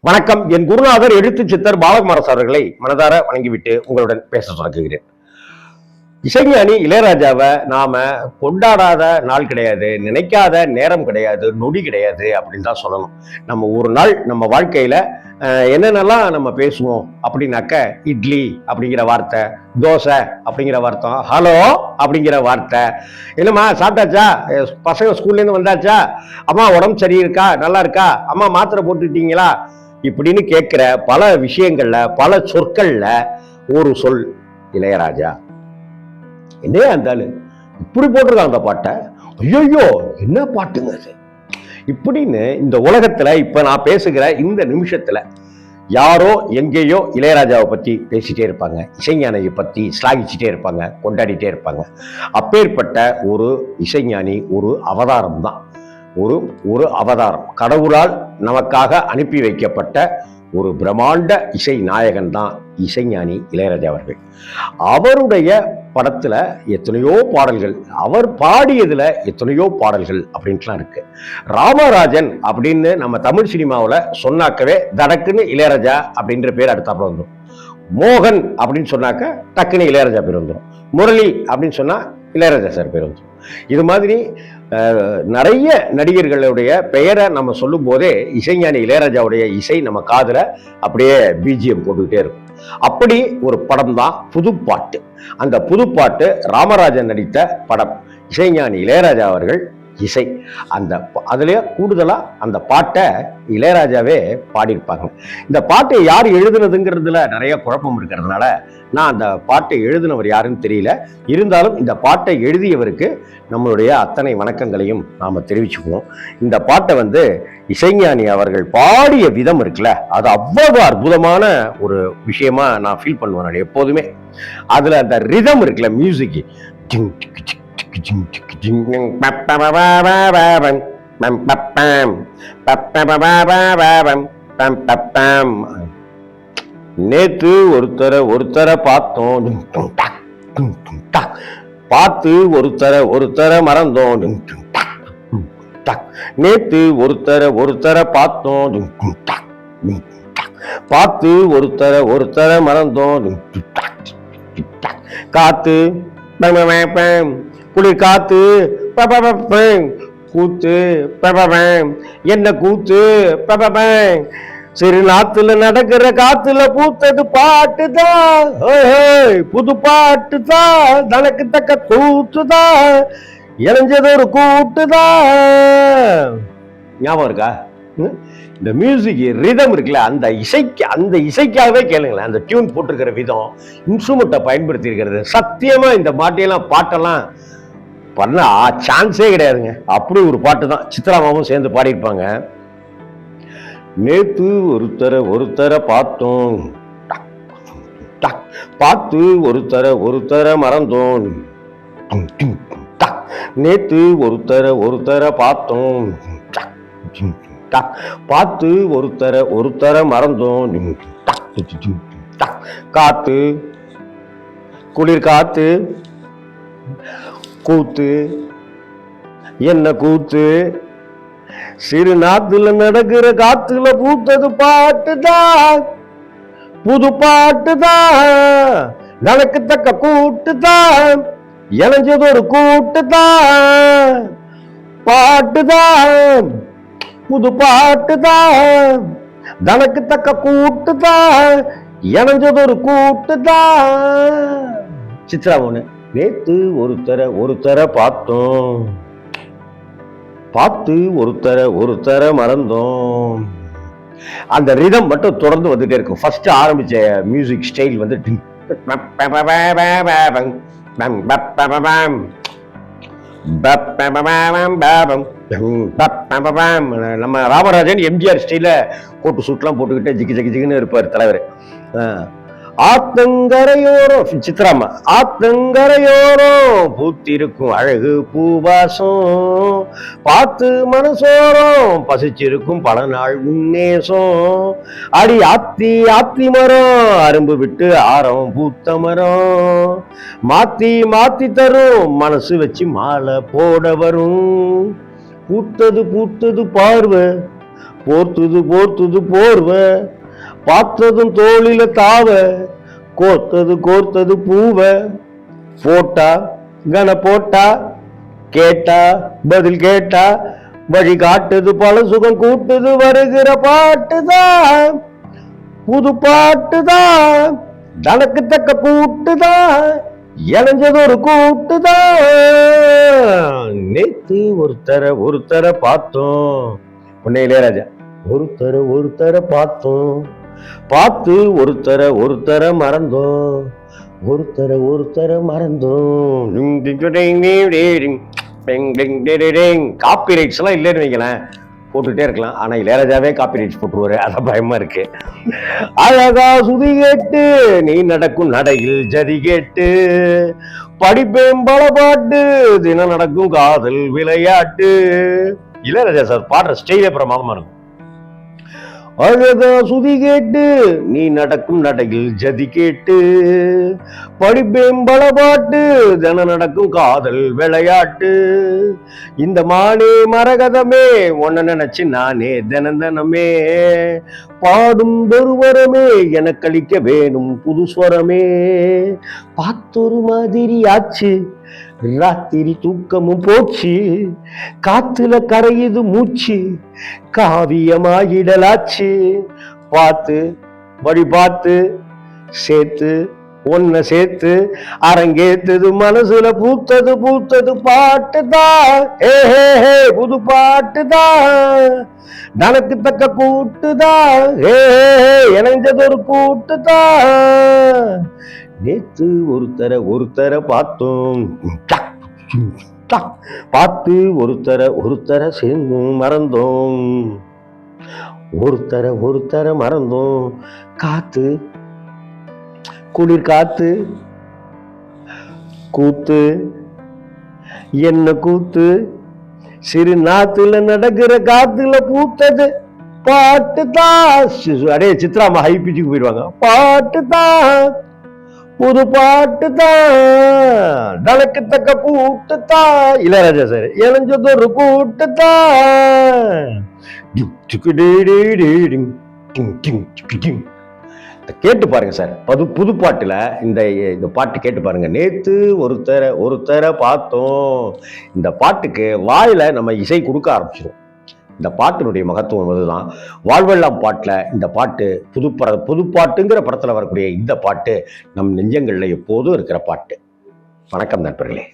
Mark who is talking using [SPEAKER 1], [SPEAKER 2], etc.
[SPEAKER 1] வணக்கம். என் குருநாதர் எழுத்து சித்தர் பாலகுமாரஸ் அவர்களை மனதார வணங்கிவிட்டு உங்களுடன் பேச தொடங்குகிறேன். இசைஞானி இளையராஜாவை நாம கொண்டாடாத நாள் கிடையாது, நினைக்காத நேரம் கிடையாது, நொடி கிடையாது அப்படின்னு தான் சொல்லணும். நம்ம ஒரு நாள் நம்ம வாழ்க்கையில என்னென்னலாம் நம்ம பேசுவோம் அப்படின்னாக்க, இட்லி அப்படிங்கிற வார்த்தை, தோசை அப்படிங்கிற வார்த்தை, ஹலோ அப்படிங்கிற வார்த்தை, என்னம்மா சாப்பிட்டாச்சா, பசங்க ஸ்கூல்லேருந்து வந்தாச்சா, அம்மா உடம்பு சரி இருக்கா, நல்லா இருக்கா, அம்மா மாத்திரை போட்டுட்டீங்களா, இப்படின்னு கேட்கிற பல விஷயங்கள்ல, பல சொற்கள்ல ஒரு சொல் இளையராஜா. என்னையா இருந்தாலும் இப்படி போட்டிருக்காங்க அந்த பாட்டை, ஐயோ என்ன பாட்டுங்க அது இப்படின்னு இந்த உலகத்துல இப்ப நான் பேசுகிற இந்த நிமிஷத்துல யாரோ எங்கேயோ இளையராஜாவை பத்தி பேசிட்டே இருப்பாங்க, இசைஞானியை பத்தி ஸ்லாகிச்சுட்டே இருப்பாங்க, கொண்டாடிட்டே இருப்பாங்க. அப்பேற்பட்ட ஒரு இசைஞானி ஒரு அவதாரம் தான், ஒரு அவதாரம், கடவுளால் நமக்காக அனுப்பி வைக்கப்பட்ட ஒரு பிரம்மாண்ட இசை நாயகன் தான் இசைஞானி இளையராஜா அவர்கள். அவருடைய படத்துல எத்தனையோ பாடல்கள், அவர் பாடியதுல எத்தனையோ பாடல்கள் அப்படின்ட்டுலாம் இருக்கு. ராமராஜன் அப்படின்னு நம்ம தமிழ் சினிமாவில் சொன்னாக்கவே தடக்குன்னு இளையராஜா அப்படின்ற பேர் அடுத்தாப்புல வந்துடும். மோகன் அப்படின்னு சொன்னாக்க டக்குன்னு இளையராஜா பேர் வந்துடும். முரளி அப்படின்னு சொன்னா இளையராஜா சார் பேர் வந்துடும். இது மாதிரி நிறைய நடிகர்களுடைய பெயரை நம்ம சொல்லும் போதே இசைஞானி இளையராஜாவுடைய இசை நம்ம காதுல அப்படியே பிஜிஎம் போட்டுக்கிட்டே இருக்கும். அப்படி ஒரு படம் தான் புதுப்பாட்டு. அந்த புதுப்பாட்டு ராமராஜன் நடித்த படம், இசைஞானி இளையராஜா அவர்கள் இசை. அதுலயே கூடுதலா அந்த பாட்டை இளையராஜாவே பாடியிருப்பாங்க. இந்த பாட்டை யார் எழுதுனதுங்கிறதுல நிறைய குழப்பம் இருக்கிறதுனால நான் அந்த பாட்டை எழுதினவர் யாருன்னு தெரியல. இருந்தாலும் இந்த பாட்டை எழுதியவருக்கு நம்மளுடைய அத்தனை வணக்கங்களையும் நாம தெரிவிச்சுக்குவோம். இந்த பாட்டை இசைஞானி அவர்கள் பாடிய விதம் இருக்குல்ல, அது அவ்வளவு அற்புதமான ஒரு விஷயமா நான் ஃபீல் பண்ணுவேன் எப்போதுமே. அதுல அந்த ரிதம் இருக்குல்ல, மியூசிக், நேத்து ஒருத்தர பார்த்தோம், பார்த்து ஒருத்தர மறந்தோம், நேத்து ஒருத்தர பார்த்தோம், பார்த்து ஒருத்தர மறந்தோம், காத்து குளிர் காத்து கூத்து என்ன கூத்து, சிறு நாத்துல நடக்கிற காத்துல பூத்தது பாட்டுதான், புது பாட்டுதான், தனக்கு தக்க கூத்துதான், இணைஞ்சது ஒரு கூட்டுதான். ஞாபகம் இருக்கா? இந்த மியூசிக் ரிதம் இருக்குல்ல, அந்த இசைக்காகவே கேளுங்களேன். அந்த டியூன் போட்டிருக்கிற விதம், இன்ஸ்ட்ருமெண்ட்டை பயன்படுத்தி இருக்கிறது, சத்தியமா இந்த பாட்டெல்லாம் பண்ண சான்ஸே கிடையாதுங்க. அப்படி ஒரு பாட்டு தான். சித்ராமாவும் சேர்ந்து பாடியிருப்பாங்க. நேத்து ஒருத்தர பார்த்தோம், பார்த்து ஒருத்தர மறந்தோம், நேத்து ஒருத்தர பார்த்தோம், பார்த்து ஒருத்தர மறந்தோம், காத்து குளிர் காத்து கூத்து என்ன கூத்து, சிறு நாத்துல நடக்கிற காத்துல பூத்தது பாட்டுதான், புது பாட்டுதான், தனக்கு தக்க கூட்டுதான், இணைஞ்சது ஒரு கூட்டுதான், பாட்டுதான், புது பாட்டுதான், தனக்கு தக்க கூட்டுதான், இணைஞ்சது ஒரு கூட்டுதான். சித்ரா ஒண்ணு, நேத்து ஒருத்தர பார்த்தோம், பார்த்து ஒருத்தர மறந்தோம். அந்த ரிதம் மட்டும் தொடர்ந்து வந்துட்டே இருக்கும். ஃபர்ஸ்ட் ஆரம்பிச்ச மியூசிக் ஸ்டைல் நம்ம ராமராஜன் எம்ஜிஆர் ஸ்டைல கோட்டு சூட்லாம் போட்டுக்கிட்டு ஜிக்கு ஜிக்கு ஜிக்குன்னு இருப்பார் தலைவர். ஆத்தங்கரையோரம் சித்ராமா, ஆத்தங்கரையோரம் பூத்திருக்கும் அழகு பூவாசம், பார்த்து மனசோரம் பசிச்சிருக்கும் பல நாள் உன்னேசம், அடி ஆத்தி மரம் அரும்பு விட்டு ஆரம் பூத்த மரம், மாத்தி தரும் மனசு வச்சு மாலை போட வரும், பூத்தது பார்வை போர்த்துது போர்த்துது போர்வ, பார்த்ததும் தோளில தாவ, கோர்த்தது கோர்த்தது பூவ, போட்டா கன போட்டா, கேட்டா பதில் கேட்டா, வழி காட்டுது பல சுகம் கூட்டுது, வருகிற பாட்டுதான் புது பாட்டுதான், தனக்கு தக்க கூட்டுதான், இணைஞ்சது ஒரு கூட்டுதான். நேத்து ஒருத்தர பார்த்தோம், உன்னை இளையராஜா. ஒருத்தர பார்த்தோம், பார்த்து ஒருத்தர மறந்தோம், ஒருத்தர மறந்தோம். காப்பி ரைட்ஸ் எல்லாம் இல்லைன்னு வைங்களேன், போட்டுட்டே இருக்கலாம். ஆனா இளையராஜாவே காப்பி ரைட்ஸ் போட்டுருவாரு, அதான் பயமா இருக்கு. அழகா சுதி கேட்டு நீ நடக்கும் நடையில் ஜதி கேட்டு, படிப்பேன் பல பாட்டு, தினம் நடக்கும் காதல் விளையாட்டு. இளையராஜா சார் பாடுற ஸ்டைலே பிரமாதமா இருக்கும். அழகா சுதி கேட்டு நீ நடக்கும் நடையில் ஜதி கேட்டு, படிப்பேன் பல பாட்டு, தினம் நடக்கும் காதல் விளையாட்டு. இந்த மானே மரகதமே உன்ன நினைச்சு நானே தினமே பாடும் ஒருவரமே, எனக்கு அளிக்க வேணும் புது ஸ்வரமே. பார்த்தொரு மாதிரி ஆச்சு, ராத்திரி தூக்கமும் போச்சு, காத்துல கரையுது மூச்சு, காவியமாகிடலாச்சு. பார்த்து வழி பார்த்து சேர்த்து ஒன்ன சேர்த்து அரங்கேத்தது மனசுல பூத்தது பூத்தது பாட்டுதான், புது பாட்டுதான், தனக்கு தக்க கூட்டுதான், இணைஞ்சது ஒரு கூட்டுதான். நேத்து ஒருத்தர பார்த்தோம், பார்த்து ஒருத்தர சேர்ந்தோம் மறந்தோம், ஒருத்தர மறந்தோம். காத்து குளிர் காத்து கூத்து என்ன கூத்து, சிறு நாத்துல நடக்கிற காத்துல பூத்தது பாட்டுதான். அடே சித்ராமா ஹை பிச்சுக்கு போயிடுவாங்க. பாட்டுதான் புது பாட்டுதான், தனக்கு தக்க கூட்டுதான். இளையராஜா சார் இளைஞ்சது ஒரு கூட்டுதான். கேட்டு பாருங்க சார், புது பாட்டுல இந்த பாட்டு கேட்டு பாருங்க. நேத்து ஒருத்தர பார்த்தோம். இந்த பாட்டுக்கு வாயில நம்ம இசை கொடுக்க ஆரம்பிச்சிடும். இந்த பாட்டினுடைய மகத்துவம் அதுதான். வாழ்வெல்லாம் பாட்டுல இந்த பாட்டு புது பாட்டுங்கிற படத்துல வரக்கூடிய இந்த பாட்டு நம் நெஞ்சங்கள்ல எப்போதும் இருக்கிற பாட்டு. வணக்கம் நண்பர்களே.